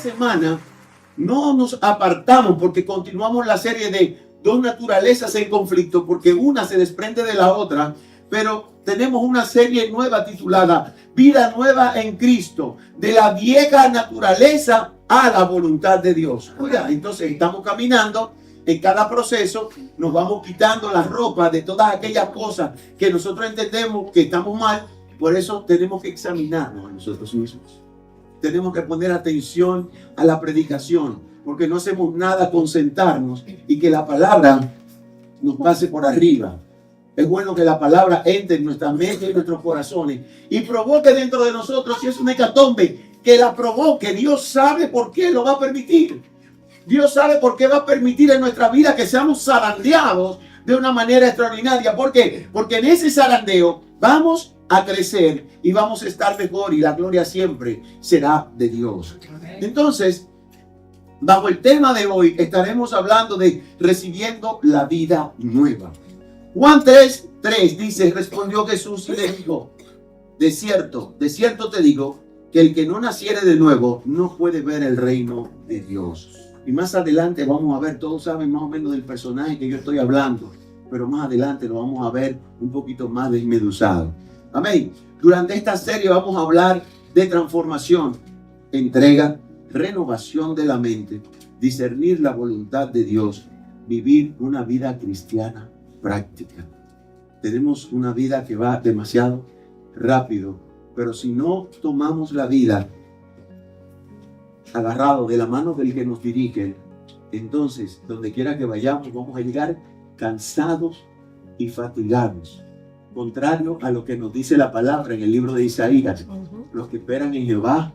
semana no nos apartamos porque continuamos la serie de dos naturalezas en conflicto, porque una se desprende de la otra, pero tenemos una serie nueva titulada Vida Nueva en Cristo, de la vieja naturaleza a la voluntad de Dios. Oiga, entonces estamos caminando. En cada proceso nos vamos quitando la ropa de todas aquellas cosas que nosotros entendemos que estamos mal. Por eso tenemos que examinarnos a nosotros mismos. Tenemos que poner atención a la predicación, porque no hacemos nada con sentarnos y que la palabra nos pase por arriba. Es bueno que la palabra entre en nuestra mente y en nuestros corazones y provoque dentro de nosotros, si es una hecatombe, que la provoque. Dios sabe por qué lo va a permitir. Dios sabe por qué va a permitir en nuestra vida que seamos zarandeados de una manera extraordinaria. ¿Por qué? Porque en ese zarandeo vamos a crecer y vamos a estar mejor y la gloria siempre será de Dios. Entonces, bajo el tema de hoy estaremos hablando de recibiendo la vida nueva. Juan 3:3 dice, respondió Jesús y le dijo, de cierto te digo, que el que no naciere de nuevo no puede ver el reino de Dios. Y más adelante vamos a ver, todos saben más o menos del personaje que yo estoy hablando, pero más adelante lo vamos a ver un poquito más desmeduzado. Amén. Durante esta serie vamos a hablar de transformación, entrega, renovación de la mente, discernir la voluntad de Dios, vivir una vida cristiana práctica. Tenemos una vida que va demasiado rápido, pero si no tomamos la vida agarrado de la mano del que nos dirige, entonces donde quiera que vayamos vamos a llegar cansados y fatigados, contrario a lo que nos dice la palabra en el libro de Isaías. Los que esperan en Jehová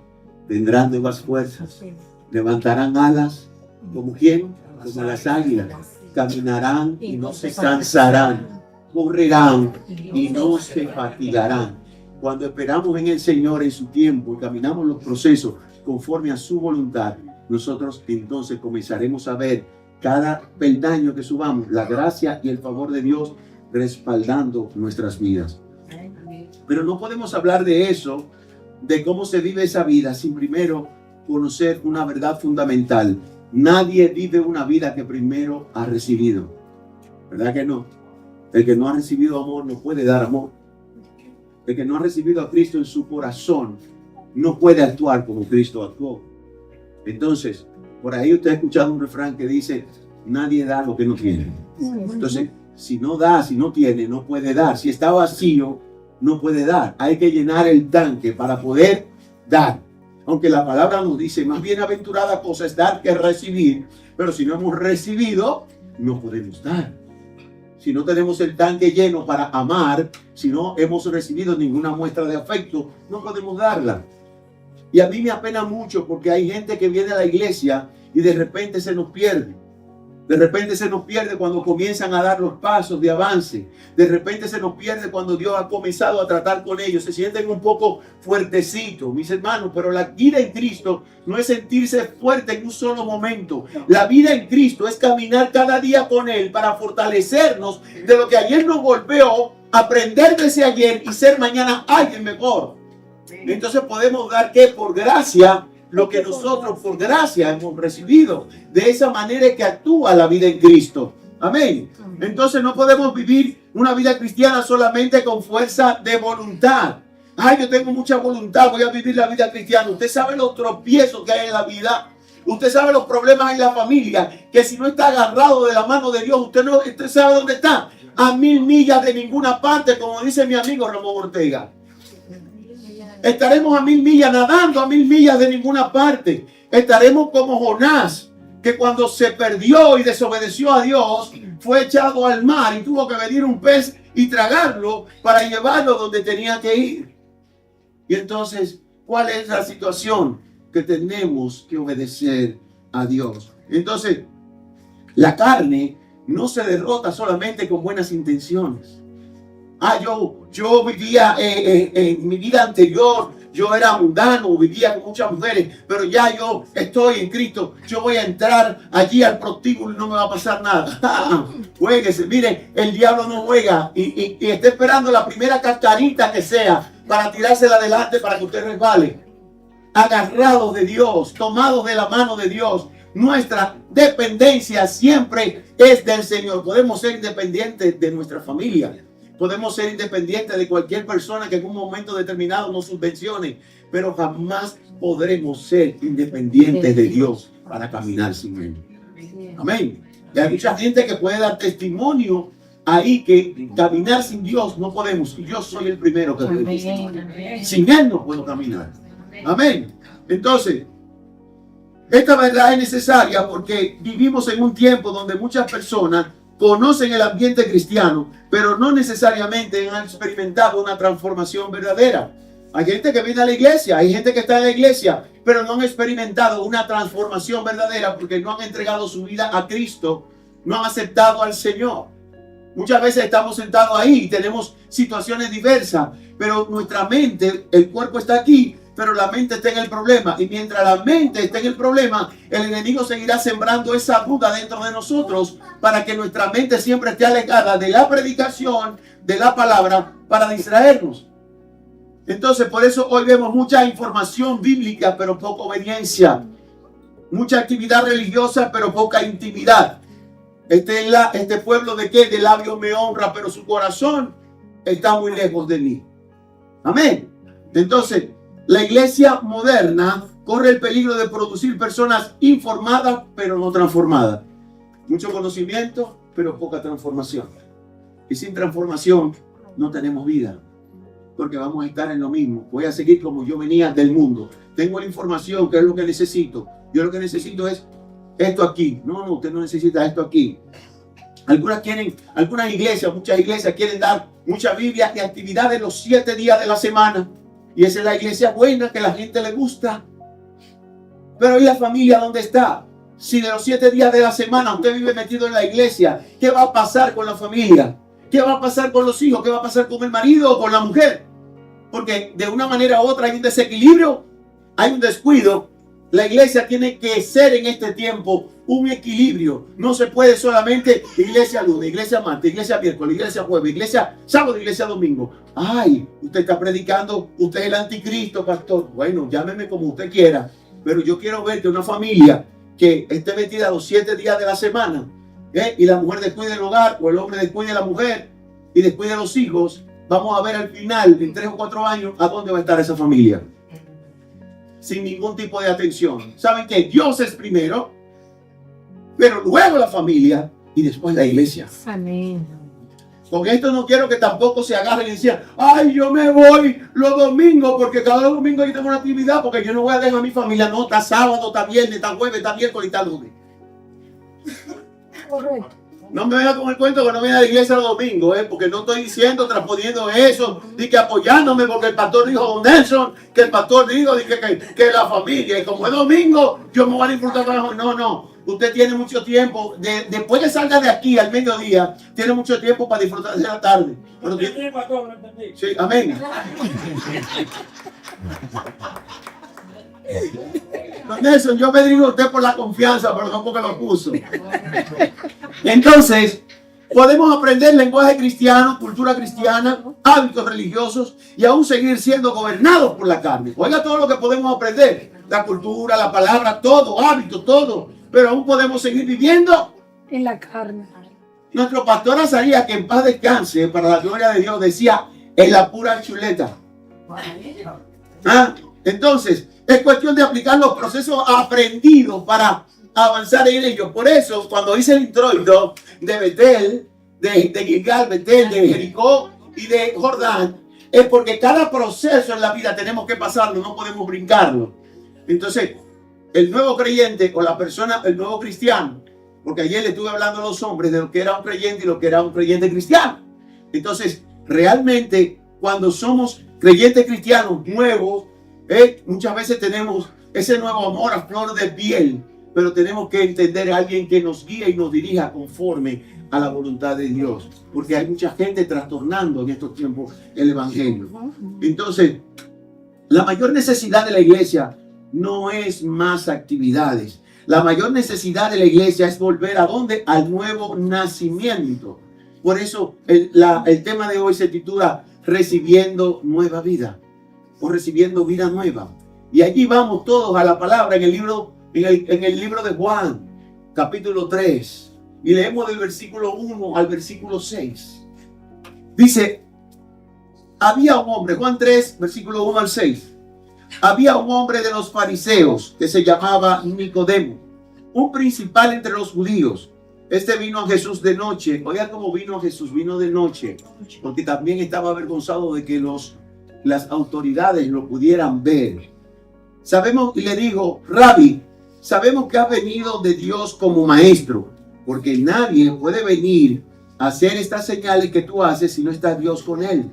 tendrán nuevas fuerzas, levantarán alas como ¿quién? Como las águilas, caminarán y no se cansarán, correrán y no se fatigarán. Cuando esperamos en el Señor en su tiempo y caminamos los procesos conforme a su voluntad, nosotros entonces comenzaremos a ver cada peldaño que subamos, la gracia y el favor de Dios respaldando nuestras vidas. Pero no podemos hablar de eso, de cómo se vive esa vida, sin primero conocer una verdad fundamental. Nadie vive una vida que primero ha recibido. ¿Verdad que no? El que no ha recibido amor no puede dar amor. El que no ha recibido a Cristo en su corazón no puede actuar como Cristo actuó. Entonces, por ahí usted ha escuchado un refrán que dice, nadie da lo que no tiene. Entonces, si no da, si no tiene, no puede dar. Si está vacío, no puede dar. Hay que llenar el tanque para poder dar. Aunque la palabra nos dice, más bienaventurada cosa es dar que recibir. Pero si no hemos recibido, no podemos dar. Si no tenemos el tanque lleno para amar, si no hemos recibido ninguna muestra de afecto, no podemos darla. Y a mí me apena mucho porque hay gente que viene a la iglesia y de repente se nos pierde. De repente se nos pierde cuando comienzan a dar los pasos de avance. De repente se nos pierde cuando Dios ha comenzado a tratar con ellos. Se sienten un poco fuertecitos, mis hermanos. Pero la vida en Cristo no es sentirse fuerte en un solo momento. La vida en Cristo es caminar cada día con Él para fortalecernos de lo que ayer nos golpeó, aprender de ese ayer y ser mañana alguien mejor. Entonces podemos dar que por gracia lo que nosotros por gracia hemos recibido. De esa manera es que actúa la vida en Cristo. Amén. Entonces no podemos vivir una vida cristiana solamente con fuerza de voluntad. Ay, yo tengo mucha voluntad, voy a vivir la vida cristiana. Usted sabe los tropiezos que hay en la vida. Usted sabe los problemas en la familia. Que si no está agarrado de la mano de Dios, usted sabe dónde está. A 1000 millas de ninguna parte, como dice mi amigo Ramón Ortega. Estaremos a 1000 millas, nadando a 1000 millas de ninguna parte. Estaremos como Jonás, que cuando se perdió y desobedeció a Dios, fue echado al mar y tuvo que venir un pez y tragarlo para llevarlo donde tenía que ir. Y entonces, ¿cuál es la situación? Que tenemos que obedecer a Dios. Entonces, la carne no se derrota solamente con buenas intenciones. Yo vivía en mi vida anterior, yo era mundano, vivía con muchas mujeres, pero ya yo estoy en Cristo, yo voy a entrar allí al prostíbulo y no me va a pasar nada. Juéguese, mire, el diablo no juega y está esperando la primera cascarita que sea para tirársela adelante para que usted resbale. agarrados de Dios, tomados de la mano de Dios. Nuestra dependencia siempre es del Señor. Podemos ser independientes de nuestra familia. Podemos ser independientes de cualquier persona que en un momento determinado nos subvencione. Pero jamás podremos ser independientes de Dios para caminar sin Él. Amén. Y hay mucha gente que puede dar testimonio ahí que caminar sin Dios no podemos. Y yo soy el primero que doy testimonio. Sin Él no puedo caminar. Amén. Entonces, esta verdad es necesaria porque vivimos en un tiempo donde muchas personas conocen el ambiente cristiano, pero no necesariamente han experimentado una transformación verdadera. Hay gente que viene a la iglesia, hay gente que está en la iglesia, pero no han experimentado una transformación verdadera porque no han entregado su vida a Cristo, no han aceptado al Señor. Muchas veces estamos sentados ahí y tenemos situaciones diversas, pero nuestra mente, el cuerpo está aquí, pero la mente está en el problema. Y mientras la mente está en el problema, el enemigo seguirá sembrando esa duda dentro de nosotros para que nuestra mente siempre esté alejada de la predicación, de la palabra, para distraernos. Entonces, por eso hoy vemos mucha información bíblica, pero poca obediencia. Mucha actividad religiosa, pero poca intimidad. Este pueblo de qué? De labios me honra, pero su corazón está muy lejos de mí. Amén. Entonces, la iglesia moderna corre el peligro de producir personas informadas, pero no transformadas. Mucho conocimiento, pero poca transformación. Y sin transformación no tenemos vida, porque vamos a estar en lo mismo. Voy a seguir como yo venía del mundo. Tengo la información, que es lo que necesito. Yo lo que necesito es esto aquí. No, usted no necesita esto aquí. Muchas iglesias quieren dar mucha Biblia y actividades los 7 días de la semana. Y esa es la iglesia buena, que a la gente le gusta. Pero ¿y la familia dónde está? Si de los 7 días de la semana usted vive metido en la iglesia, ¿qué va a pasar con la familia? ¿Qué va a pasar con los hijos? ¿Qué va a pasar con el marido o con la mujer? Porque de una manera u otra hay un desequilibrio, hay un descuido. La iglesia tiene que ser en este tiempo un equilibrio. No se puede solamente iglesia lunes, iglesia martes, iglesia miércoles, iglesia jueves, iglesia sábado, iglesia domingo. Ay, usted está predicando, usted es el anticristo, pastor. Bueno, llámeme como usted quiera, pero yo quiero ver que una familia que esté metida los 7 días de la semana, y la mujer descuide el hogar, o el hombre descuide a la mujer y descuide a los hijos, vamos a ver al final, en 3 o 4 años, a dónde va a estar esa familia. Sin ningún tipo de atención. Saben que Dios es primero, pero luego la familia y después la iglesia. Amén. Con esto no quiero que tampoco se agarren y decían, ay, yo me voy los domingos porque cada domingo yo tengo una actividad porque yo no voy a dejar a mi familia. No, está sábado, está viernes, está jueves, está miércoles y está lunes. Correcto. No me venga con el cuento que no viene a la iglesia los domingos, porque no estoy diciendo, transponiendo eso, ni que apoyándome porque el pastor dijo, don Nelson, que el pastor dijo que la familia, y como es domingo, yo me voy a disfrutar. No. Usted tiene mucho tiempo, después que salga de aquí al mediodía, tiene mucho tiempo para disfrutar de la tarde. Pero sí, amén. Don Nelson, yo me dirijo a usted por la confianza, pero no porque lo puso. Entonces, podemos aprender lenguaje cristiano, cultura cristiana, hábitos religiosos y aún seguir siendo gobernados por la carne. Oiga todo lo que podemos aprender. La cultura, la palabra, todo, hábitos, todo. Pero aún podemos seguir viviendo en la carne. Nuestro pastor Azarías, que en paz descanse, para la gloria de Dios, decía, es la pura chuleta. Entonces, es cuestión de aplicar los procesos aprendidos para avanzar en ellos. Por eso, cuando hice el introito de Betel, de Gilgal, Betel, de Jericó y de Jordán, es porque cada proceso en la vida tenemos que pasarlo, no podemos brincarlo. Entonces, el nuevo creyente o la persona, el nuevo cristiano, porque ayer le estuve hablando a los hombres de lo que era un creyente y lo que era un creyente cristiano. Entonces, realmente, cuando somos creyentes cristianos nuevos, muchas veces tenemos ese nuevo amor a flor de piel, pero tenemos que entender a alguien que nos guíe y nos dirija conforme a la voluntad de Dios, porque hay mucha gente trastornando en estos tiempos el evangelio. Entonces, la mayor necesidad de la iglesia no es más actividades. La mayor necesidad de la iglesia es volver a ¿dónde? Al nuevo nacimiento. Por eso el tema de hoy se titula Recibiendo Nueva Vida o Recibiendo Vida Nueva. Y allí vamos todos a la palabra en el libro de Juan, capítulo 3. Y leemos del versículo 1 al versículo 6. Dice, había un hombre, Juan 3, versículo 1 al 6. Había un hombre de los fariseos que se llamaba Nicodemo, un principal entre los judíos. Este vino a Jesús de noche. Oiga cómo vino a Jesús, vino de noche, porque también estaba avergonzado de que las autoridades lo pudieran ver. Sabemos, y le dijo, Rabí, sabemos que has venido de Dios como maestro, porque nadie puede venir a hacer estas señales que tú haces si no está Dios con él.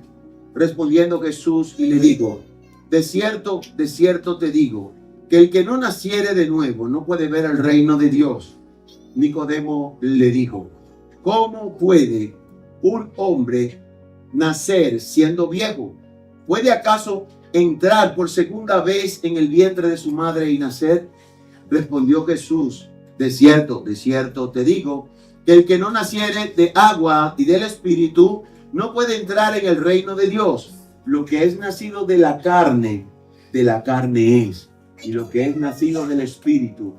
Respondiendo Jesús y le dijo, de cierto te digo, que el que no naciere de nuevo no puede ver el reino de Dios. Nicodemo le dijo, ¿cómo puede un hombre nacer siendo viejo? ¿Puede acaso entrar por segunda vez en el vientre de su madre y nacer? Respondió Jesús, de cierto te digo, que el que no naciere de agua y del Espíritu no puede entrar en el reino de Dios. Lo que es nacido de la carne es. Y lo que es nacido del Espíritu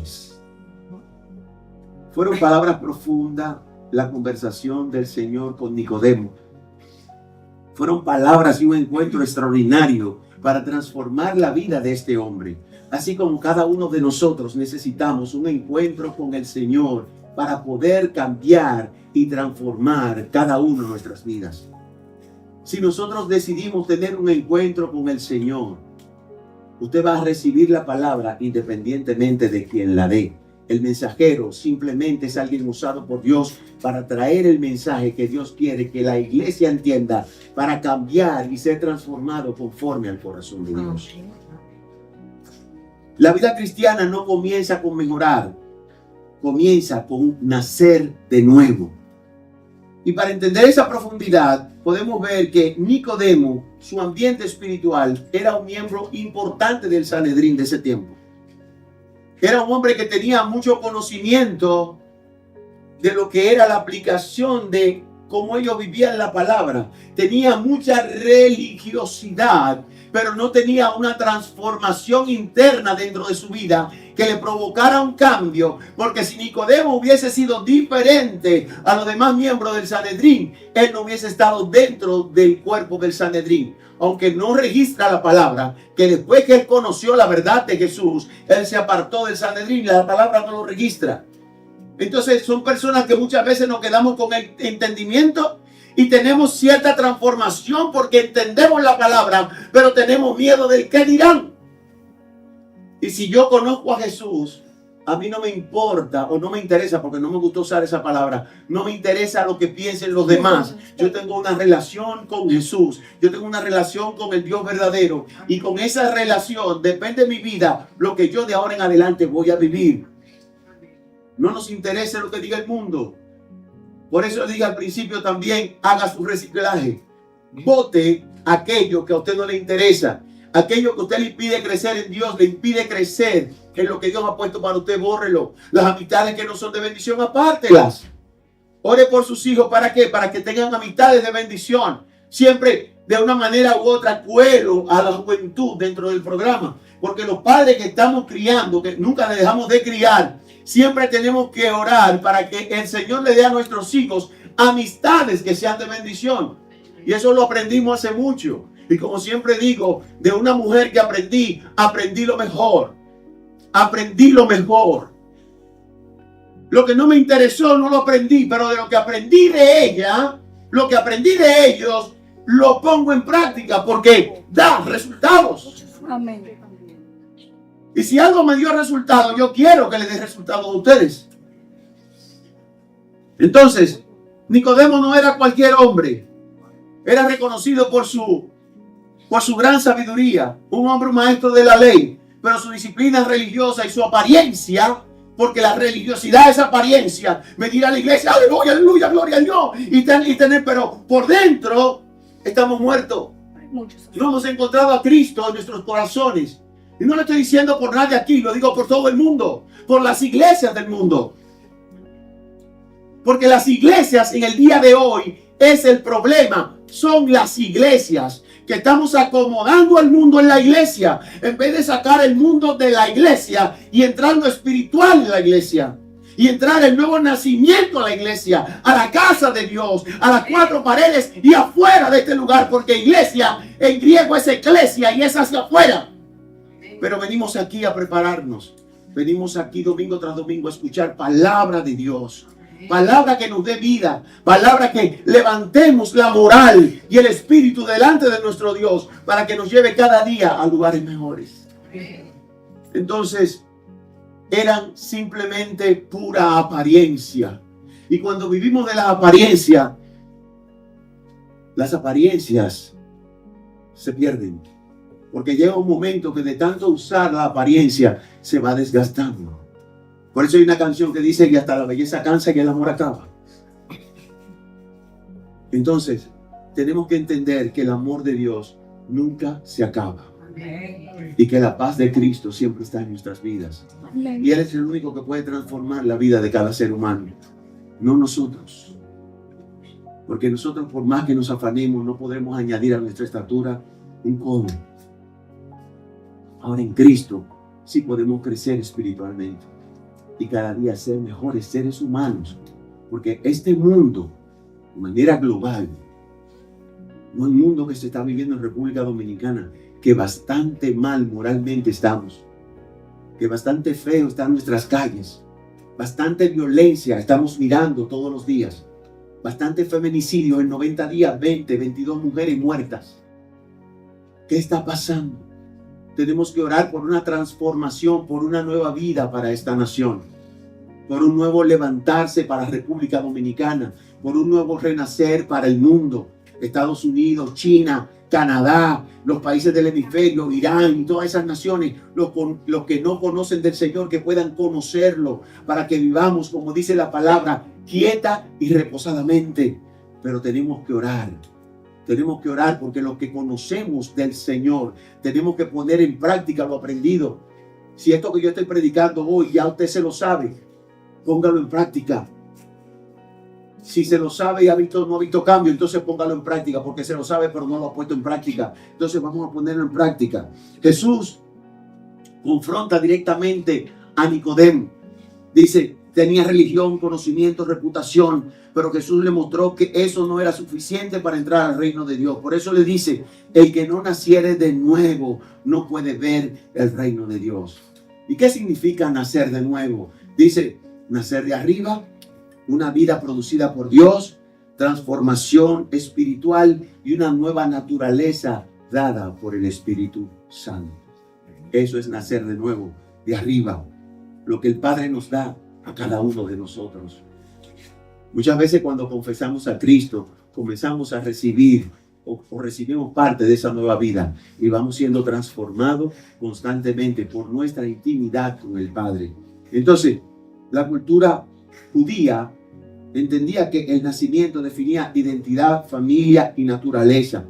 es. Fueron palabras profundas, la conversación del Señor con Nicodemo. Fueron palabras y un encuentro extraordinario para transformar la vida de este hombre. Así como cada uno de nosotros necesitamos un encuentro con el Señor para poder cambiar y transformar cada uno de nuestras vidas. Si nosotros decidimos tener un encuentro con el Señor, usted va a recibir la palabra independientemente de quien la dé. El mensajero simplemente es alguien usado por Dios para traer el mensaje que Dios quiere que la iglesia entienda, para cambiar y ser transformado conforme al corazón de Dios. La vida cristiana no comienza con mejorar, comienza con nacer de nuevo. Y para entender esa profundidad, podemos ver que Nicodemo, su ambiente espiritual, era un miembro importante del Sanedrín de ese tiempo. Era un hombre que tenía mucho conocimiento de lo que era la aplicación de cómo ellos vivían la palabra. Tenía mucha religiosidad, pero no tenía una transformación interna dentro de su vida que le provocara un cambio, porque si Nicodemo hubiese sido diferente a los demás miembros del Sanedrín, él no hubiese estado dentro del cuerpo del Sanedrín. Aunque no registra la palabra, que después que él conoció la verdad de Jesús, él se apartó del Sanedrín, la palabra no lo registra. Entonces son personas que muchas veces nos quedamos con el entendimiento y tenemos cierta transformación porque entendemos la palabra, pero tenemos miedo del qué dirán. Y si yo conozco a Jesús, a mí no me importa o no me interesa, porque no me gustó usar esa palabra, no me interesa lo que piensen los demás. Yo tengo una relación con Jesús, yo tengo una relación con el Dios verdadero, y con esa relación depende de mi vida, lo que yo de ahora en adelante voy a vivir. No nos interesa lo que diga el mundo. Por eso le dije al principio también, haga su reciclaje. Bote aquello que a usted no le interesa. Aquello que a usted le impide crecer en Dios, le impide crecer en lo que Dios ha puesto para usted, bórrelo. Las amistades que no son de bendición, apártelas. Ore por sus hijos, ¿para qué? Para que tengan amistades de bendición. Siempre, de una manera u otra, cuelo a la juventud dentro del programa. Porque los padres que estamos criando, que nunca le dejamos de criar, siempre tenemos que orar para que el Señor le dé a nuestros hijos amistades que sean de bendición. Y eso lo aprendimos hace mucho. Y como siempre digo, de una mujer que aprendí lo mejor. Aprendí lo mejor. Lo que no me interesó no lo aprendí, pero de lo que aprendí de ella, lo que aprendí de ellos, lo pongo en práctica porque da resultados. Amén. Y si algo me dio resultado, yo quiero que le dé resultado a ustedes. Entonces, Nicodemo no era cualquier hombre. Era reconocido por su gran sabiduría. Un hombre maestro de la ley. Pero su disciplina religiosa y su apariencia, porque la religiosidad es apariencia. Venir a la iglesia, aleluya, aleluya, gloria a Dios. Y tener, pero por dentro estamos muertos. No hemos encontrado a Cristo en nuestros corazones. Y no lo estoy diciendo por nadie aquí, lo digo por todo el mundo, por las iglesias del mundo. Porque las iglesias en el día de hoy es el problema. Son las iglesias que estamos acomodando al mundo en la iglesia, en vez de sacar el mundo de la iglesia y entrar en lo espiritual en la iglesia. Y entrar el nuevo nacimiento a la iglesia, a la casa de Dios, a las cuatro paredes y afuera de este lugar. Porque iglesia en griego es eclesia y es hacia afuera. Pero venimos aquí a prepararnos. Venimos aquí domingo tras domingo a escuchar palabra de Dios. Palabra que nos dé vida. Palabra que levantemos la moral y el espíritu delante de nuestro Dios. Para que nos lleve cada día a lugares mejores. Entonces, eran simplemente pura apariencia. Y cuando vivimos de la apariencia, las apariencias se pierden. Porque llega un momento que de tanto usar la apariencia se va desgastando. Por eso hay una canción que dice que hasta la belleza cansa y el amor acaba. Entonces, tenemos que entender que el amor de Dios nunca se acaba. Y que la paz de Cristo siempre está en nuestras vidas. Y Él es el único que puede transformar la vida de cada ser humano, no nosotros. Porque nosotros, por más que nos afanemos, no podremos añadir a nuestra estatura un codo. Ahora en Cristo sí podemos crecer espiritualmente y cada día ser mejores seres humanos. Porque este mundo, de manera global, no el mundo que se está viviendo en República Dominicana, que bastante mal moralmente estamos, que bastante feo están nuestras calles, bastante violencia estamos mirando todos los días, bastante feminicidio en 90 días, 22 mujeres muertas. ¿Qué está pasando? Tenemos que orar por una transformación, por una nueva vida para esta nación, por un nuevo levantarse para República Dominicana, por un nuevo renacer para el mundo. Estados Unidos, China, Canadá, los países del hemisferio, Irán y todas esas naciones, los que no conocen del Señor, que puedan conocerlo, para que vivamos, como dice la palabra, quieta y reposadamente. Pero tenemos que orar porque lo que conocemos del Señor, tenemos que poner en práctica lo aprendido. Si esto que yo estoy predicando hoy, ya usted se lo sabe, póngalo en práctica. Si se lo sabe y no ha visto cambio, entonces póngalo en práctica, porque se lo sabe pero no lo ha puesto en práctica. Entonces vamos a ponerlo en práctica. Jesús confronta directamente a Nicodemo. Dice, tenía religión, conocimiento, reputación, pero Jesús le mostró que eso no era suficiente para entrar al reino de Dios. Por eso le dice, el que no naciere de nuevo no puede ver el reino de Dios. ¿Y qué significa nacer de nuevo? Dice, nacer de arriba, una vida producida por Dios, transformación espiritual y una nueva naturaleza dada por el Espíritu Santo. Eso es nacer de nuevo, de arriba, lo que el Padre nos da a cada uno de nosotros. Muchas veces cuando confesamos a Cristo, comenzamos a recibir o recibimos parte de esa nueva vida y vamos siendo transformados constantemente por nuestra intimidad con el Padre. Entonces, la cultura judía entendía que el nacimiento definía identidad, familia y naturaleza.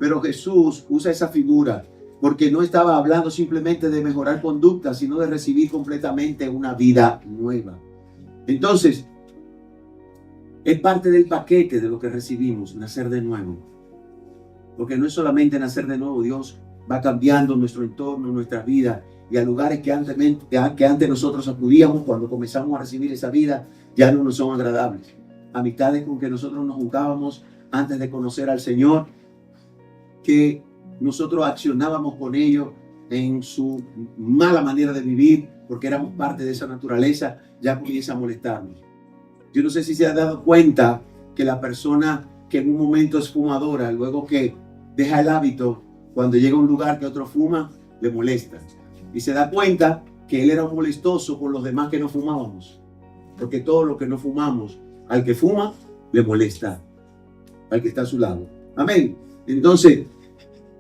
Pero Jesús usa esa figura porque no estaba hablando simplemente de mejorar conducta, sino de recibir completamente una vida nueva. Entonces, es parte del paquete de lo que recibimos, nacer de nuevo. Porque no es solamente nacer de nuevo, Dios va cambiando nuestro entorno, nuestra vida, y a lugares que antes nosotros acudíamos cuando comenzamos a recibir esa vida, ya no nos son agradables. Amistades con que nosotros nos juntábamos antes de conocer al Señor, que nosotros accionábamos con ellos en su mala manera de vivir, porque éramos parte de esa naturaleza, ya comienza a molestarnos. Yo no sé si se ha dado cuenta que la persona que en un momento es fumadora, luego que deja el hábito, cuando llega a un lugar que otro fuma, le molesta. Y se da cuenta que él era un molestoso con los demás que no fumábamos. Porque todo lo que no fumamos, al que fuma, le molesta. Al que está a su lado. Amén. Entonces,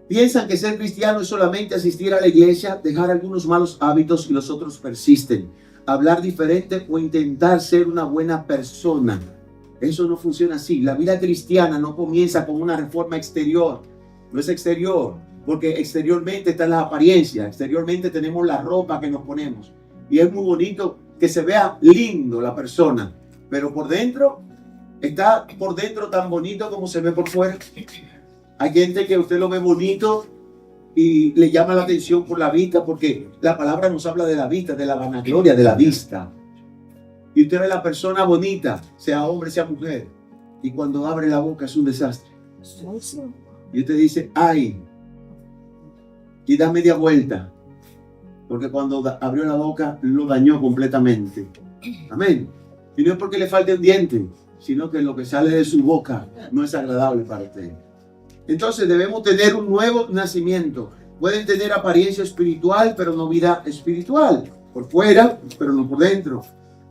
piensan que ser cristiano es solamente asistir a la iglesia, dejar algunos malos hábitos y los otros persisten. Hablar diferente o intentar ser una buena persona. Eso no funciona así. La vida cristiana no comienza con una reforma exterior. No es exterior, porque exteriormente están las apariencias. Exteriormente tenemos la ropa que nos ponemos. Y es muy bonito que se vea lindo la persona. Pero por dentro, está por dentro tan bonito como se ve por fuera. Hay gente que usted lo ve bonito y le llama la atención por la vista, porque la palabra nos habla de la vista, de la vanagloria de la vista. Y usted ve a la persona bonita, sea hombre, sea mujer, y cuando abre la boca es un desastre. Y usted dice, ay, y da media vuelta, porque cuando abrió la boca lo dañó completamente. Amén. Y no es porque le falte un diente, sino que lo que sale de su boca no es agradable para usted. Entonces debemos tener un nuevo nacimiento. Pueden tener apariencia espiritual, pero no vida espiritual. Por fuera, pero no por dentro.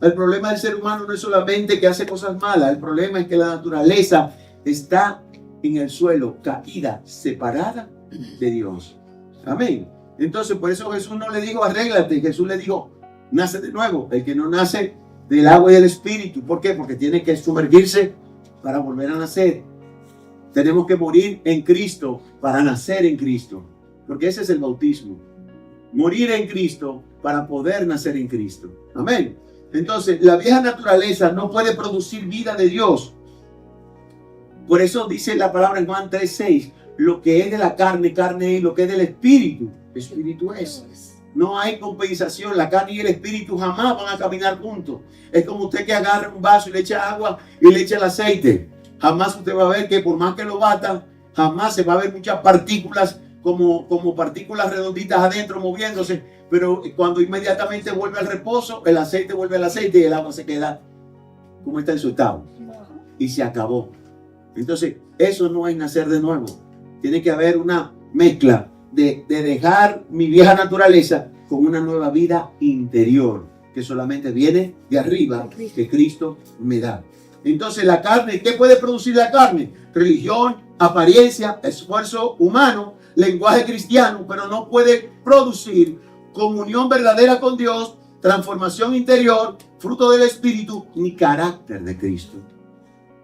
El problema del ser humano no es solamente que hace cosas malas. El problema es que la naturaleza está en el suelo, caída, separada de Dios. Amén. Entonces por eso Jesús no le dijo arréglate. Jesús le dijo nace de nuevo. El que no nace del agua y del espíritu. ¿Por qué? Porque tiene que sumergirse para volver a nacer. Tenemos que morir en Cristo para nacer en Cristo. Porque ese es el bautismo. Morir en Cristo para poder nacer en Cristo. Amén. Entonces, la vieja naturaleza no puede producir vida de Dios. Por eso dice la palabra en Juan 3:6. Lo que es de la carne, carne es. Lo que es del espíritu, espíritu es. No hay compensación. La carne y el espíritu jamás van a caminar juntos. Es como usted que agarra un vaso y le echa agua y le echa el aceite. Jamás usted va a ver que por más que lo bata, jamás se va a ver muchas partículas como partículas redonditas adentro moviéndose. Pero cuando inmediatamente vuelve al reposo, el aceite vuelve al aceite y el agua se queda como está en su estado. Y se acabó. Entonces, eso no es nacer de nuevo. Tiene que haber una mezcla de dejar mi vieja naturaleza con una nueva vida interior que solamente viene de arriba, que Cristo me da. Entonces la carne, ¿qué puede producir la carne? Religión, apariencia, esfuerzo humano, lenguaje cristiano, pero no puede producir comunión verdadera con Dios, transformación interior, fruto del Espíritu, ni carácter de Cristo.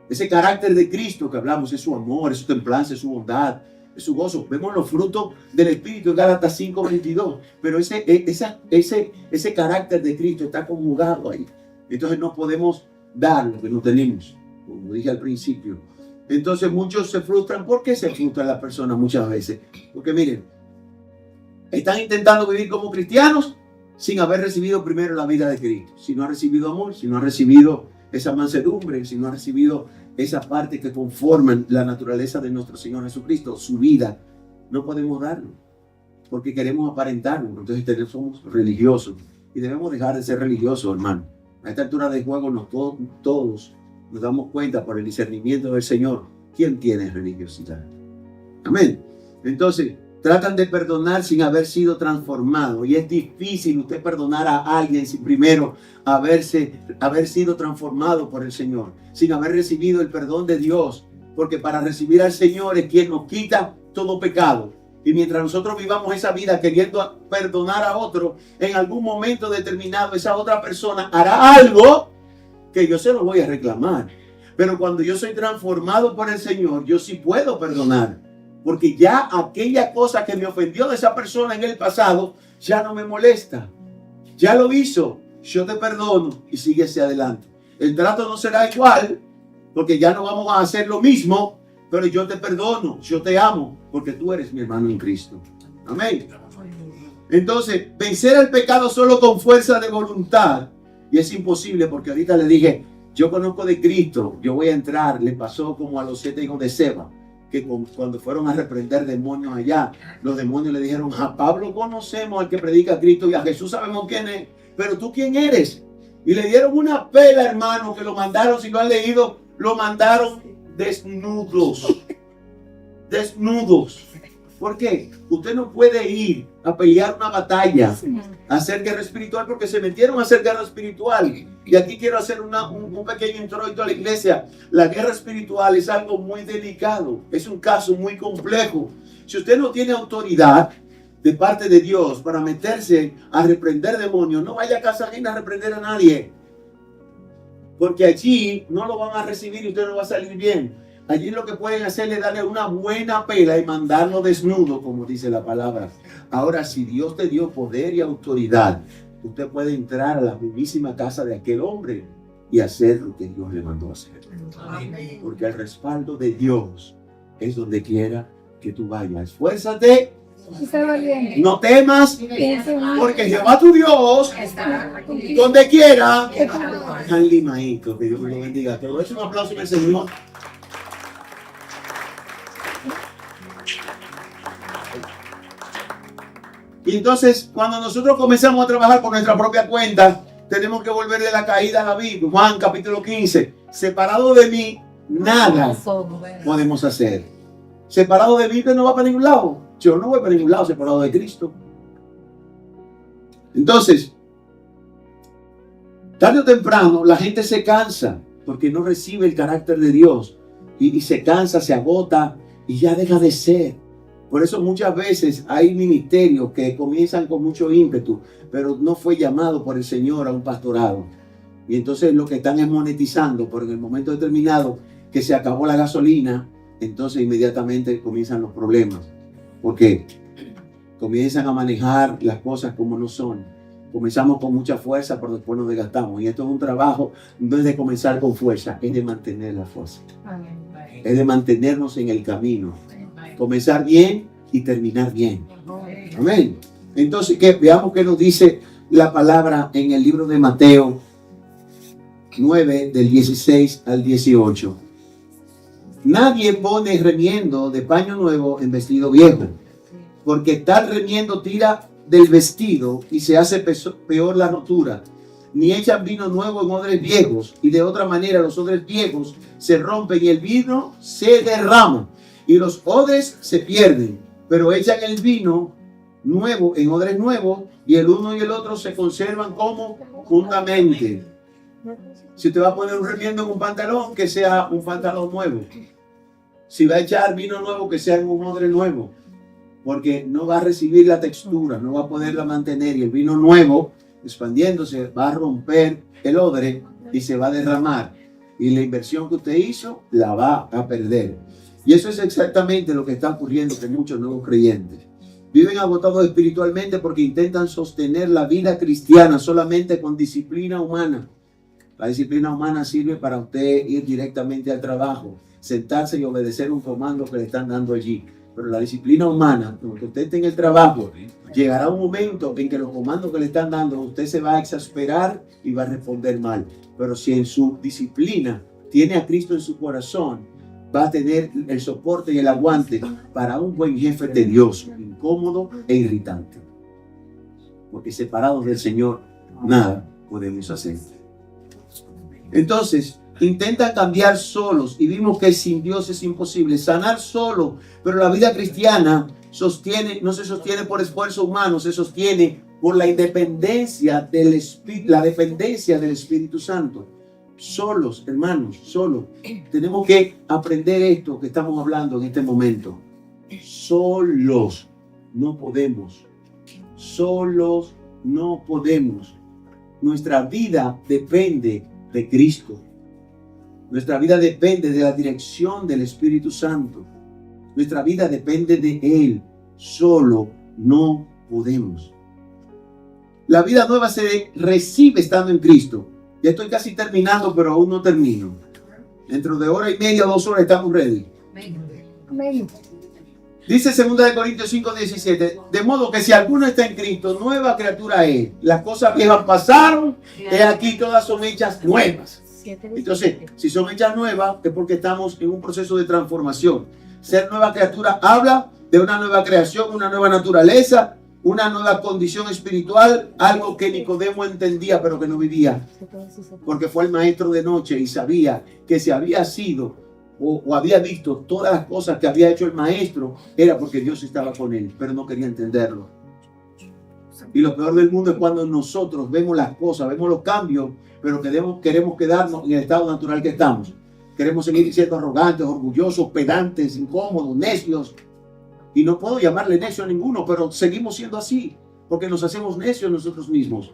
Ese carácter de Cristo que hablamos es su amor, es su templanza, es su bondad, es su gozo. Vemos los frutos del Espíritu en Gálatas 5:22. Pero ese carácter de Cristo está conjugado ahí. Entonces no podemos dar lo que no tenemos, como dije al principio. Entonces muchos se frustran. ¿Por qué se frustran las personas muchas veces? Porque miren, están intentando vivir como cristianos sin haber recibido primero la vida de Cristo. Si no ha recibido amor, si no ha recibido esa mansedumbre, si no ha recibido esa parte que conforman la naturaleza de nuestro Señor Jesucristo, su vida, no podemos darlo, porque queremos aparentarlo. Entonces somos religiosos y debemos dejar de ser religiosos, hermano. A esta altura de juego todos nos damos cuenta por el discernimiento del Señor quién tiene religiosidad. Amén. Entonces tratan de perdonar sin haber sido transformado, y es difícil usted perdonar a alguien sin primero haber sido transformado por el Señor, sin haber recibido el perdón de Dios, porque para recibir al Señor es quien nos quita todo pecado. Y mientras nosotros vivamos esa vida queriendo perdonar a otro, en algún momento determinado esa otra persona hará algo que yo se lo voy a reclamar. Pero cuando yo soy transformado por el Señor, yo sí puedo perdonar. Porque ya aquella cosa que me ofendió de esa persona en el pasado, ya no me molesta. Ya lo hizo, yo te perdono y sigue hacia adelante. El trato no será igual, porque ya no vamos a hacer lo mismo, pero yo te perdono, yo te amo, porque tú eres mi hermano en Cristo. Amén. Entonces, vencer el pecado solo con fuerza de voluntad, y es imposible, porque ahorita le dije, yo conozco de Cristo, yo voy a entrar. Le pasó como a los 7 hijos de Seba, que cuando fueron a reprender demonios allá, los demonios le dijeron, a Pablo conocemos al que predica a Cristo y a Jesús sabemos quién es, pero tú quién eres. Y le dieron una pela, hermano, que lo mandaron, si lo han leído, lo mandaron desnudos. Desnudos. ¿Por qué? Usted no puede ir a pelear una batalla, a hacer guerra espiritual, porque se metieron a hacer guerra espiritual. Y aquí quiero hacer un pequeño introito a la iglesia. La guerra espiritual es algo muy delicado, es un caso muy complejo. Si usted no tiene autoridad de parte de Dios para meterse a reprender demonios, no vaya a casa ajena a reprender a nadie, porque allí no lo van a recibir y usted no va a salir bien. Allí lo que pueden hacer es darle una buena pela y mandarlo desnudo, como dice la palabra. Ahora, si Dios te dio poder y autoridad, usted puede entrar a la mismísima casa de aquel hombre y hacer lo que Dios le mandó a hacer. Amén. Porque el respaldo de Dios es donde quiera que tú vayas. Esfuérzate, Y sé valiente. no temas, Piensa en mí. porque Jehová tu Dios, donde quiera, al limaíto. Que Dios me lo bendiga. Te doy un aplauso al Señor. Y entonces, cuando nosotros comenzamos a trabajar por nuestra propia cuenta, tenemos que volver de la caída a la vida. Juan capítulo 15. Separado de mí, nada podemos hacer. Separado de mí, usted no va para ningún lado. Yo no voy para ningún lado separado de Cristo. Entonces, tarde o temprano, la gente se cansa porque no recibe el carácter de Dios. Y se cansa, se agota y ya deja de ser. Por eso muchas veces hay ministerios que comienzan con mucho ímpetu, pero no fue llamado por el Señor a un pastorado. Y entonces lo que están es monetizando, pero en el momento determinado que se acabó la gasolina, entonces inmediatamente comienzan los problemas. Porque comienzan a manejar las cosas como no son. Comenzamos con mucha fuerza, pero después nos desgastamos. Y esto es un trabajo, no es de comenzar con fuerza, es de mantener la fuerza. Es de mantenernos en el camino. Comenzar bien y terminar bien. Amén. Entonces, veamos qué nos dice la palabra en el libro de Mateo 9, del 16 al 18. Nadie pone remiendo de paño nuevo en vestido viejo, porque tal remiendo tira del vestido y se hace peor la rotura. Ni echan vino nuevo en odres viejos, y de otra manera los odres viejos se rompen y el vino se derrama y los odres se pierden, pero echan el vino nuevo en odres nuevos y el uno y el otro se conservan como juntamente. Si usted va a poner un remiendo en un pantalón, que sea un pantalón nuevo. Si va a echar vino nuevo, que sea en un odre nuevo, porque no va a recibir la textura, no va a poderla mantener, y el vino nuevo, expandiéndose, va a romper el odre y se va a derramar, y la inversión que usted hizo la va a perder. Y eso es exactamente lo que está ocurriendo con muchos nuevos creyentes. Viven agotados espiritualmente porque intentan sostener la vida cristiana solamente con disciplina humana. La disciplina humana sirve para usted ir directamente al trabajo, sentarse y obedecer un comando que le están dando allí. Pero la disciplina humana, cuando usted esté en el trabajo, llegará un momento en que los comandos que le están dando, usted se va a exasperar y va a responder mal. Pero si en su disciplina tiene a Cristo en su corazón, va a tener el soporte y el aguante para un buen jefe tedioso, incómodo e irritante. Porque separados del Señor, nada podemos hacer. Entonces, intentan cambiar solos y vimos que sin Dios es imposible. Sanar solo, pero la vida cristiana no se sostiene por esfuerzo humano, se sostiene por la independencia del Espíritu, la dependencia del Espíritu Santo. Solos, hermanos, solos. Tenemos que aprender esto que estamos hablando en este momento. Solos no podemos. Solos no podemos. Nuestra vida depende de Cristo. Nuestra vida depende de la dirección del Espíritu Santo. Nuestra vida depende de Él. Solo no podemos. La vida nueva se recibe estando en Cristo. Ya estoy casi terminando, pero aún no termino. Dentro de hora y media, 2 horas, estamos ready. Amén. Dice 2 Corintios 5, 17. De modo que si alguno está en Cristo, nueva criatura es. Las cosas viejas pasaron, he aquí todas son hechas nuevas. Entonces, si son hechas nuevas, es porque estamos en un proceso de transformación. Ser nueva criatura habla de una nueva creación, una nueva naturaleza, una nueva condición espiritual, algo que Nicodemo entendía pero que no vivía, porque fue el maestro de noche y sabía que si había sido o había visto todas las cosas que había hecho el maestro, era porque Dios estaba con él, pero no quería entenderlo. Y lo peor del mundo es cuando nosotros vemos las cosas, vemos los cambios, pero queremos quedarnos en el estado natural que estamos. Queremos seguir siendo arrogantes, orgullosos, pedantes, incómodos, necios. Y no puedo llamarle necio a ninguno, pero seguimos siendo así, porque nos hacemos necios nosotros mismos.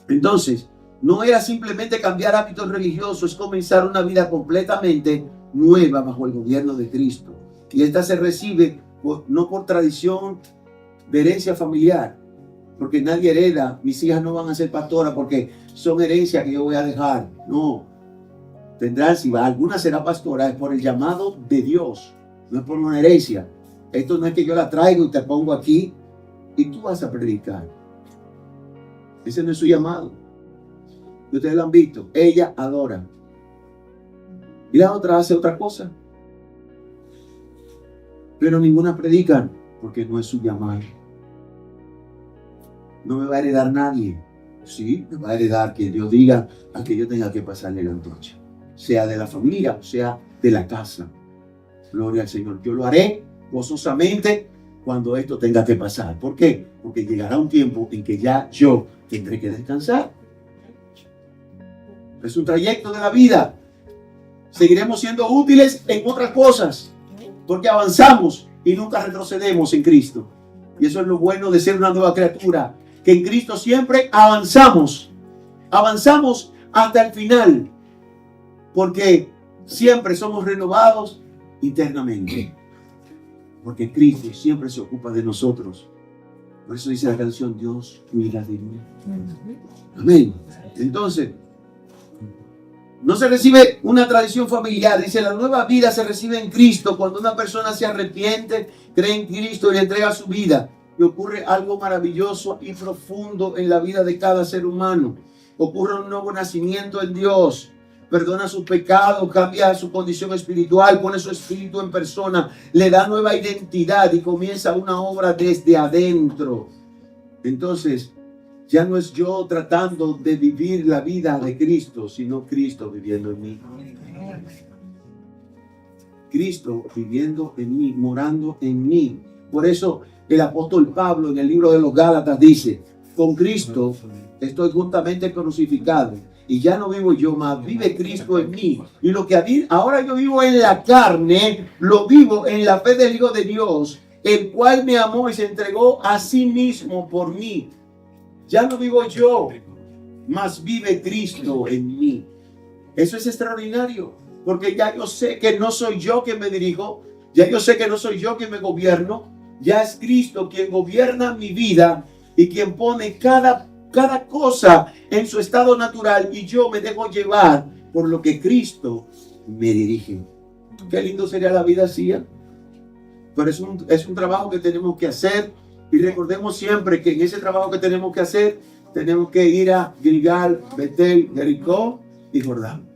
Entonces, no era simplemente cambiar hábitos religiosos, es comenzar una vida completamente nueva bajo el gobierno de Cristo. Y esta se recibe no por tradición de herencia familiar, porque nadie hereda, mis hijas no van a ser pastoras porque son herencias que yo voy a dejar. No, tendrán, si va, alguna será pastora, es por el llamado de Dios, no es por una herencia. Esto no es que yo la traigo y te pongo aquí y tú vas a predicar. Ese no es su llamado. Y ustedes lo han visto. Ella adora. Y la otra hace otra cosa. Pero ninguna predican porque no es su llamado. No me va a heredar nadie. Sí, me va a heredar que Dios diga a que yo tenga que pasarle la antorcha. Sea de la familia o sea de la casa. Gloria al Señor. Yo lo haré gozosamente cuando esto tenga que pasar. ¿Por qué? Porque llegará un tiempo en que ya yo tendré que descansar. Es un trayecto de la vida. Seguiremos siendo útiles en otras cosas, porque avanzamos y nunca retrocedemos en Cristo. Y eso es lo bueno de ser una nueva criatura, que en Cristo siempre avanzamos. Avanzamos hasta el final, porque siempre somos renovados internamente. Porque Cristo siempre se ocupa de nosotros. Por eso dice la canción, Dios cuida de mí. Amén. Entonces, no se recibe una tradición familiar. Dice, la nueva vida se recibe en Cristo cuando una persona se arrepiente, cree en Cristo y le entrega su vida. Y ocurre algo maravilloso y profundo en la vida de cada ser humano. Ocurre un nuevo nacimiento en Dios. Perdona sus pecados, cambia su condición espiritual, pone su espíritu en persona, le da nueva identidad y comienza una obra desde adentro. Entonces, ya no es yo tratando de vivir la vida de Cristo, sino Cristo viviendo en mí. Cristo viviendo en mí, morando en mí. Por eso el apóstol Pablo en el libro de los Gálatas dice, con Cristo estoy juntamente crucificado. Y ya no vivo yo más, vive Cristo en mí. Y lo que ahora yo vivo en la carne, lo vivo en la fe del Hijo de Dios, el cual me amó y se entregó a sí mismo por mí. Ya no vivo yo, mas vive Cristo en mí. Eso es extraordinario, porque ya yo sé que no soy yo quien me dirijo, ya yo sé que no soy yo quien me gobierno, ya es Cristo quien gobierna mi vida y quien pone cada cosa en su estado natural y yo me dejo llevar por lo que Cristo me dirige. Qué lindo sería la vida así, ¿eh? Pero es un trabajo que tenemos que hacer y recordemos siempre que en ese trabajo que tenemos que hacer tenemos que ir a Gilgal, Betel, Jericó y Jordán.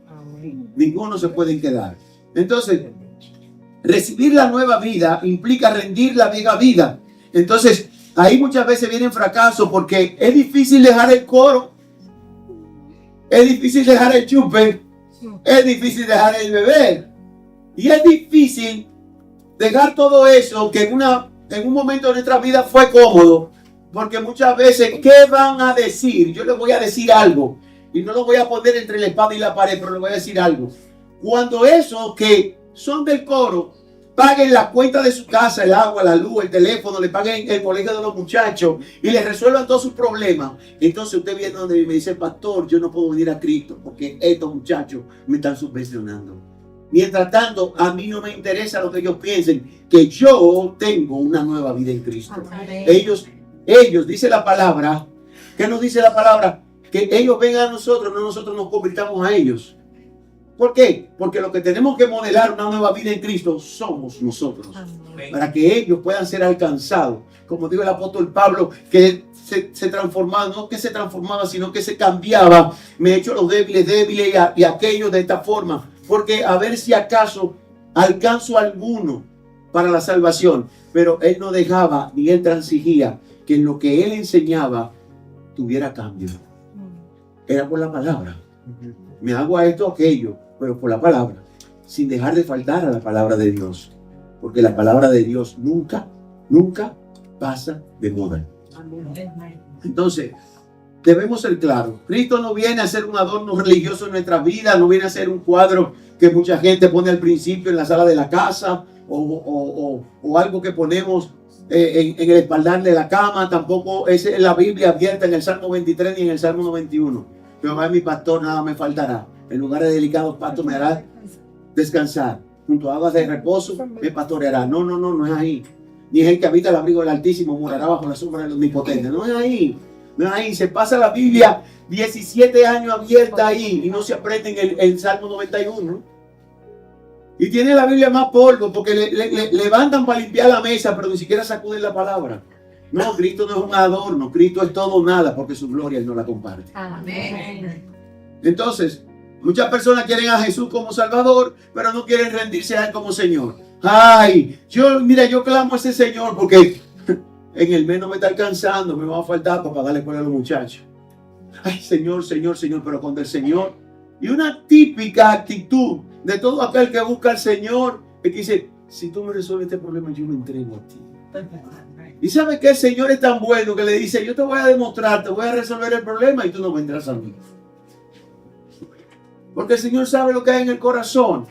Ninguno se puede quedar. Entonces, recibir la nueva vida implica rendir la vieja vida. Entonces, ahí muchas veces vienen fracasos porque es difícil dejar el coro, es difícil dejar el chupe, es difícil dejar el beber y es difícil dejar todo eso que en un momento de nuestra vida fue cómodo, porque muchas veces, ¿qué van a decir? Yo les voy a decir algo y no lo voy a poner entre la espada y la pared, pero les voy a decir algo. Cuando esos que son del coro paguen la cuenta de su casa, el agua, la luz, el teléfono, le paguen el colegio de los muchachos y les resuelvan todos sus problemas. Entonces usted viene donde me dice, pastor, yo no puedo venir a Cristo porque estos muchachos me están subvencionando. Mientras tanto, a mí no me interesa lo que ellos piensen, que yo tengo una nueva vida en Cristo. Ellos, dice la palabra, ¿qué nos dice la palabra? Que ellos vengan a nosotros, no nosotros nos convirtamos a ellos. ¿Por qué? Porque lo que tenemos que modelar una nueva vida en Cristo somos nosotros. Para que ellos puedan ser alcanzados. Como dijo el apóstol Pablo, que se transformaba, no que se transformaba, sino que se cambiaba. Me he hecho los débiles y aquellos de esta forma. Porque a ver si acaso alcanzo alguno para la salvación. Pero él no dejaba, ni él transigía, que en lo que él enseñaba tuviera cambio. Era por la palabra. Me hago a esto o aquello, pero por la palabra, sin dejar de faltar a la palabra de Dios, porque la palabra de Dios nunca pasa de moda. Entonces, debemos ser claros. Cristo no viene a ser un adorno religioso en nuestra vida, no viene a ser un cuadro que mucha gente pone al principio en la sala de la casa, o algo que ponemos en el espaldar de la cama. Tampoco es en la Biblia abierta en el Salmo 23 ni en el Salmo 91. Jehová es mi pastor, nada me faltará. En lugares delicados pastos me hará descansar. Junto a aguas de reposo me pastoreará. No es ahí. Ni es el que habita el abrigo del Altísimo morará bajo la sombra del Omnipotente. No es ahí. Ahí se pasa la Biblia 17 años abierta ahí y no se aprende en el Salmo 91. Y tiene la Biblia más polvo porque le levantan para limpiar la mesa, pero ni siquiera sacuden la palabra. No, Cristo no es un adorno, Cristo es todo o nada porque su gloria Él no la comparte. Amén. Entonces, muchas personas quieren a Jesús como Salvador, pero no quieren rendirse a Él como Señor. Ay, yo clamo a ese Señor porque en el mes no me está alcanzando, me va a faltar para pagarle por a los muchachos. Ay, Señor, Señor, Señor, pero cuando el Señor... Y una típica actitud de todo aquel que busca al Señor es que dice, si tú me resuelves este problema, yo me entrego a ti. Y sabe que el Señor es tan bueno que le dice, yo te voy a demostrar, te voy a resolver el problema y tú no vendrás a mí. Porque el Señor sabe lo que hay en el corazón.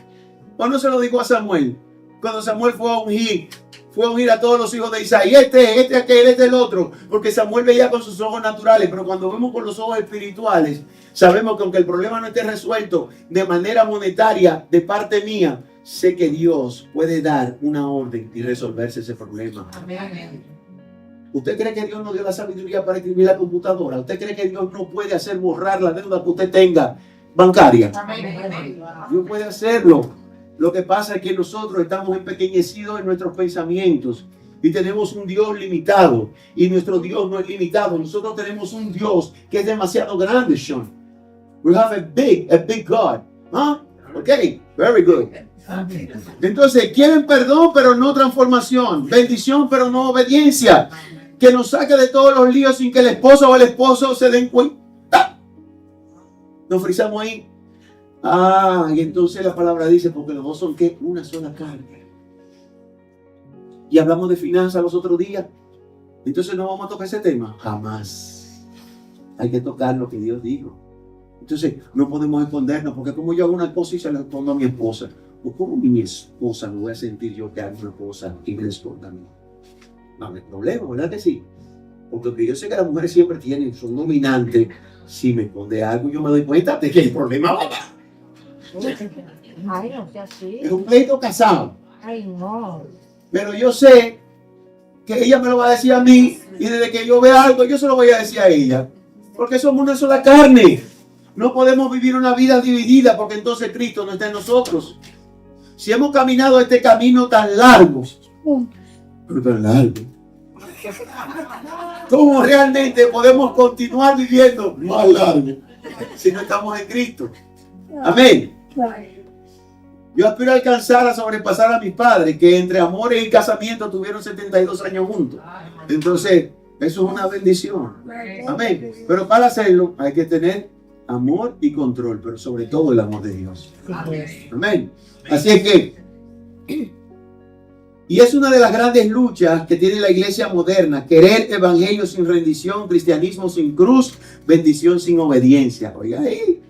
¿Cuándo se lo dijo a Samuel? Cuando Samuel fue a ungir a todos los hijos de Isaí, aquel, el otro, porque Samuel veía con sus ojos naturales, pero cuando vemos con los ojos espirituales, sabemos que aunque el problema no esté resuelto de manera monetaria de parte mía, sé que Dios puede dar una orden y resolverse ese problema. Amén. ¿Usted cree que Dios nos dio la sabiduría para escribir la computadora? ¿Usted cree que Dios no puede hacer borrar la deuda que usted tenga bancaria? Amén. Dios puede hacerlo. Lo que pasa es que nosotros estamos empequeñecidos en nuestros pensamientos y tenemos un Dios limitado. Y nuestro Dios no es limitado. Nosotros tenemos un Dios que es demasiado grande, Sean. We have a big God. ¿Ah? Ok, very good. Entonces, quieren perdón, pero no transformación. Bendición, pero no obediencia. Que nos saque de todos los líos sin que el esposo o el esposo se den cuenta. Nos frizamos ahí. Y entonces la palabra dice, porque los dos son ¿qué? Una sola carne. Y hablamos de finanzas los otros días. Entonces no vamos a tocar ese tema. Jamás. Hay que tocar lo que Dios dijo. Entonces no podemos escondernos, porque como yo hago una cosa y se la escondo a mi esposa, o como mi esposa me voy a sentir yo que hago una cosa y me la esconda a mí. No hay problema, ¿verdad que sí? Porque yo sé que las mujeres siempre son dominantes. Si me esconde algo, yo me doy cuenta de que el problema va. Ay, no sea así. Es un pleito casado. Ay, no. Pero yo sé que ella me lo va a decir a mí y desde que yo vea algo, yo se lo voy a decir a ella. Porque somos una sola carne. No podemos vivir una vida dividida porque entonces Cristo no está en nosotros. Si hemos caminado este camino tan largo, pero tan largo, ¿cómo realmente podemos continuar viviendo más largo si no estamos en Cristo? Amén. Yo aspiro a alcanzar, a sobrepasar a mis padres, que entre amores y casamiento tuvieron 72 años juntos. Entonces, eso es una bendición. Amén. Pero para hacerlo hay que tener amor y control, pero sobre todo el amor de Dios. Amén. Así es que, y es una de las grandes luchas que tiene la iglesia moderna: querer evangelio sin rendición, cristianismo sin cruz, bendición sin obediencia. Oiga ahí.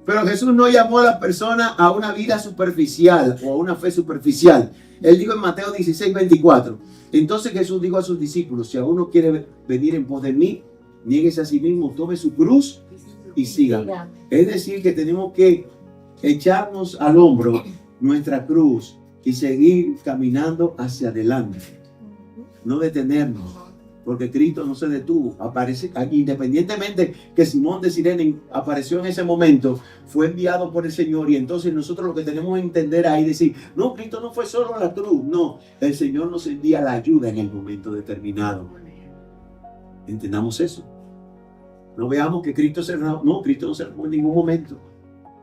Pero Jesús no llamó a las personas a una vida superficial o a una fe superficial. Él dijo en Mateo 16:24. Entonces Jesús dijo a sus discípulos: si alguno quiere venir en pos de mí, niéguese a sí mismo, tome su cruz y sígame. Es decir, que tenemos que echarnos al hombro nuestra cruz y seguir caminando hacia adelante. No detenernos. Porque Cristo no se detuvo. Aparece, independientemente que Simón de Sirene apareció en ese momento, fue enviado por el Señor. Y entonces nosotros lo que tenemos que entender ahí es decir, no, Cristo no fue solo a la cruz. No, el Señor nos envía la ayuda en el momento determinado. Entendamos eso. No veamos que Cristo se rajó. No, Cristo no se rajó en ningún momento.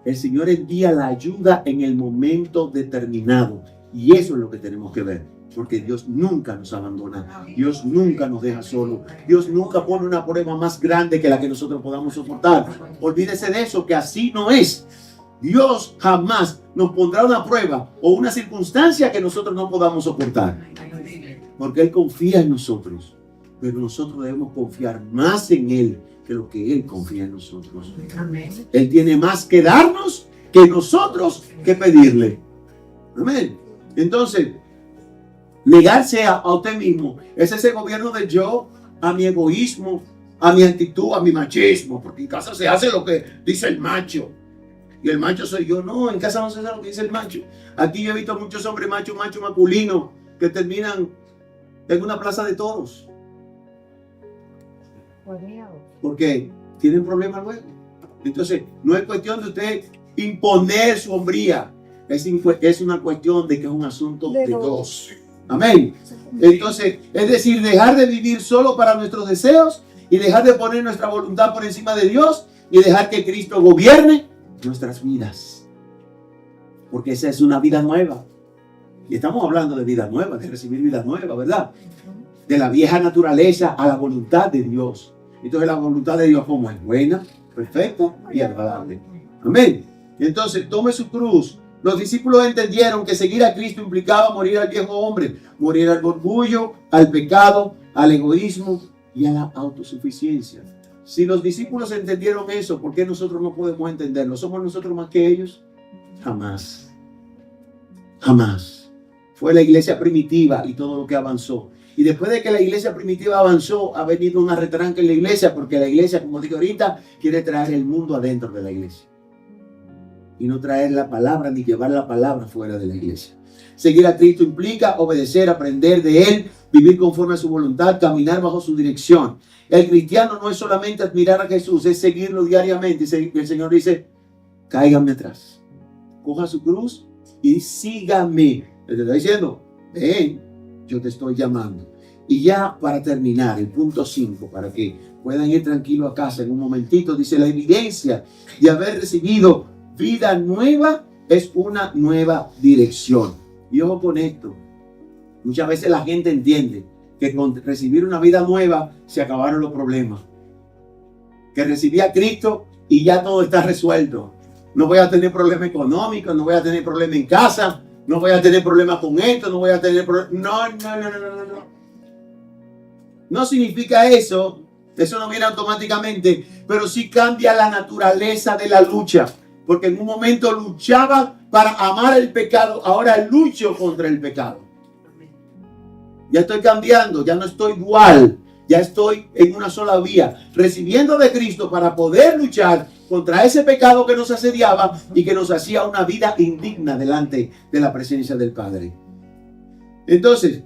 El Señor envía la ayuda en el momento determinado. Y eso es lo que tenemos que ver. Porque Dios nunca nos abandona. Dios nunca nos deja solo. Dios nunca pone una prueba más grande que la que nosotros podamos soportar. Olvídese de eso, que así no es. Dios jamás nos pondrá una prueba o una circunstancia que nosotros no podamos soportar. Porque Él confía en nosotros. Pero nosotros debemos confiar más en Él que lo que Él confía en nosotros. Él tiene más que darnos que nosotros que pedirle. Amén. Entonces, negarse a usted mismo es ese gobierno de yo, a mi egoísmo, a mi actitud, a mi machismo, porque en casa se hace lo que dice el macho y el macho soy yo. No, en casa no se hace lo que dice el macho. Aquí yo he visto muchos hombres macho masculino que terminan en una plaza de toros. Por Dios. Porque tienen problemas luego. Entonces, no es cuestión de usted imponer su hombría. Es una cuestión de que es un asunto de dos. Amén. Entonces, es decir, dejar de vivir solo para nuestros deseos y dejar de poner nuestra voluntad por encima de Dios y dejar que Cristo gobierne nuestras vidas. Porque esa es una vida nueva. Y estamos hablando de vida nueva, de recibir vida nueva, ¿verdad? De la vieja naturaleza a la voluntad de Dios. Entonces la voluntad de Dios como es buena, perfecta y agradable. Amén. Y entonces tome su cruz. Los discípulos entendieron que seguir a Cristo implicaba morir al viejo hombre, morir al orgullo, al pecado, al egoísmo y a la autosuficiencia. Si los discípulos entendieron eso, ¿por qué nosotros no podemos entenderlo? ¿Somos nosotros más que ellos? Jamás. Jamás. Fue la iglesia primitiva y todo lo que avanzó. Y después de que la iglesia primitiva avanzó, ha venido una retranca en la iglesia, porque la iglesia, como dije ahorita, quiere traer el mundo adentro de la iglesia. Y no traer la palabra ni llevar la palabra fuera de la iglesia. Seguir a Cristo implica obedecer, aprender de Él, vivir conforme a su voluntad, caminar bajo su dirección. El cristiano no es solamente admirar a Jesús, es seguirlo diariamente. El Señor dice, cáiganme atrás. Coja su cruz y sígame. Él te está diciendo, ven, yo te estoy llamando. Y ya para terminar, el punto 5, para que puedan ir tranquilos a casa en un momentito, dice, la evidencia de haber recibido vida nueva es una nueva dirección. Y ojo con esto, muchas veces la gente entiende que con recibir una vida nueva se acabaron los problemas. Que recibí a Cristo y ya todo está resuelto. No voy a tener problemas económicos, no voy a tener problemas en casa, no voy a tener problemas con esto, no voy a tener problemas. No. No significa eso. Eso no viene automáticamente, pero sí cambia la naturaleza de la lucha. Porque en un momento luchaba para amar el pecado, ahora lucho contra el pecado. Ya estoy cambiando, ya no estoy dual, ya estoy en una sola vía, recibiendo de Cristo para poder luchar contra ese pecado que nos asediaba y que nos hacía una vida indigna delante de la presencia del Padre. Entonces,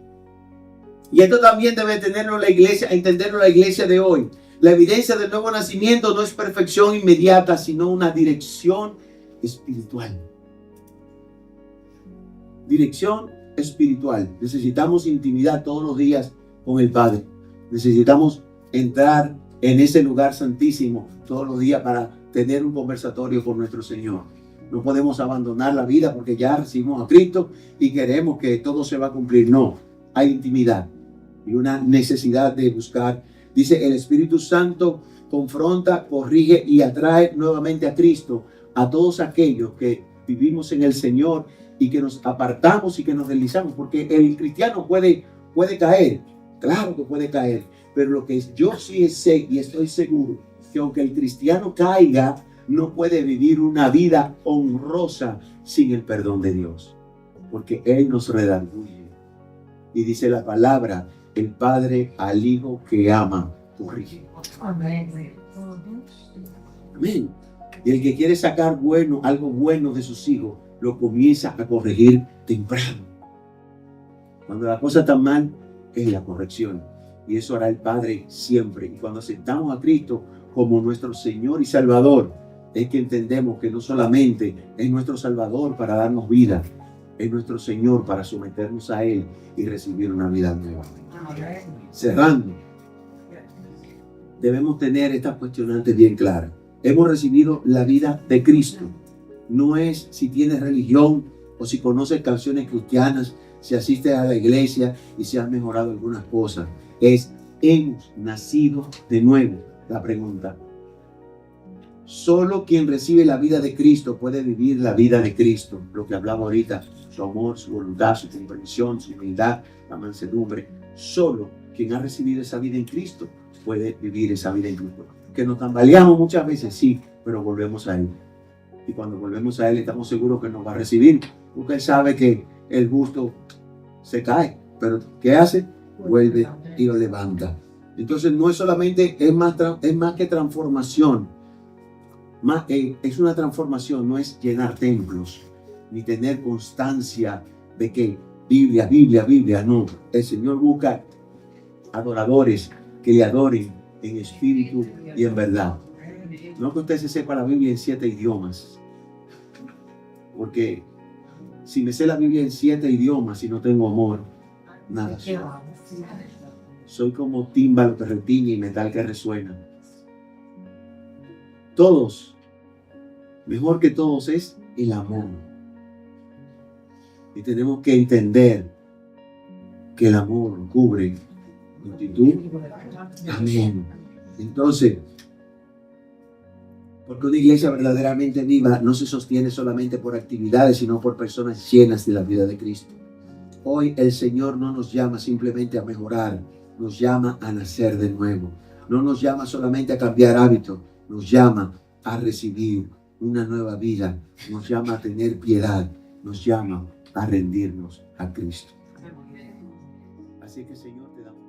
y esto también debe tenerlo la iglesia, entenderlo la iglesia de hoy. La evidencia del nuevo nacimiento no es perfección inmediata, sino una dirección espiritual. Dirección espiritual. Necesitamos intimidad todos los días con el Padre. Necesitamos entrar en ese lugar santísimo todos los días para tener un conversatorio con nuestro Señor. No podemos abandonar la vida porque ya recibimos a Cristo y queremos que todo se va a cumplir. No, hay intimidad y una necesidad de buscar. Dice, el Espíritu Santo confronta, corrige y atrae nuevamente a Cristo a todos aquellos que vivimos en el Señor y que nos apartamos y que nos deslizamos, porque el cristiano puede caer, claro que puede caer, pero lo que yo sí sé y estoy seguro, que aunque el cristiano caiga, no puede vivir una vida honrosa sin el perdón de Dios, porque Él nos redarguye. Y dice la palabra, el Padre al Hijo que ama, corrige. Amén. Amén. Y el que quiere sacar algo bueno de sus hijos, lo comienza a corregir temprano. Cuando la cosa está mal, es la corrección. Y eso hará el Padre siempre. Y cuando aceptamos a Cristo como nuestro Señor y Salvador, es que entendemos que no solamente es nuestro Salvador para darnos vida, es nuestro Señor para someternos a Él y recibir una vida nueva. Cerrando, debemos tener estas cuestionantes bien claras. Hemos recibido la vida de Cristo. No es si tienes religión o si conoces canciones cristianas, si asistes a la iglesia y si has mejorado algunas cosas. Es, hemos nacido de nuevo. La pregunta. Solo quien recibe la vida de Cristo puede vivir la vida de Cristo. Lo que hablaba ahorita, su amor, su voluntad, su comprensión, su humildad, la mansedumbre. Solo quien ha recibido esa vida en Cristo puede vivir esa vida en Cristo. Que nos tambaleamos muchas veces, sí, pero volvemos a Él. Y cuando volvemos a Él estamos seguros que nos va a recibir, porque Él sabe que el justo se cae, pero ¿qué hace? Vuelve y lo levanta. Entonces no es solamente, es más que transformación. Es una transformación, no es llenar templos, ni tener constancia de que Biblia, no. El Señor busca adoradores que le adoren en espíritu y en verdad. No que usted se sepa la Biblia en 7 idiomas, porque si me sé la Biblia en 7 idiomas y no tengo amor, nada soy. Soy como tímbalo que retiñe y metal que resuena. Todos, mejor que todos es el amor. Y tenemos que entender que el amor cubre multitud. Amén. Entonces, porque una iglesia verdaderamente viva no se sostiene solamente por actividades, sino por personas llenas de la vida de Cristo. Hoy el Señor no nos llama simplemente a mejorar, nos llama a nacer de nuevo. No nos llama solamente a cambiar hábitos, nos llama a recibir una nueva vida, nos llama a tener piedad, nos llama a rendirnos a Cristo. Así que, Señor, te damos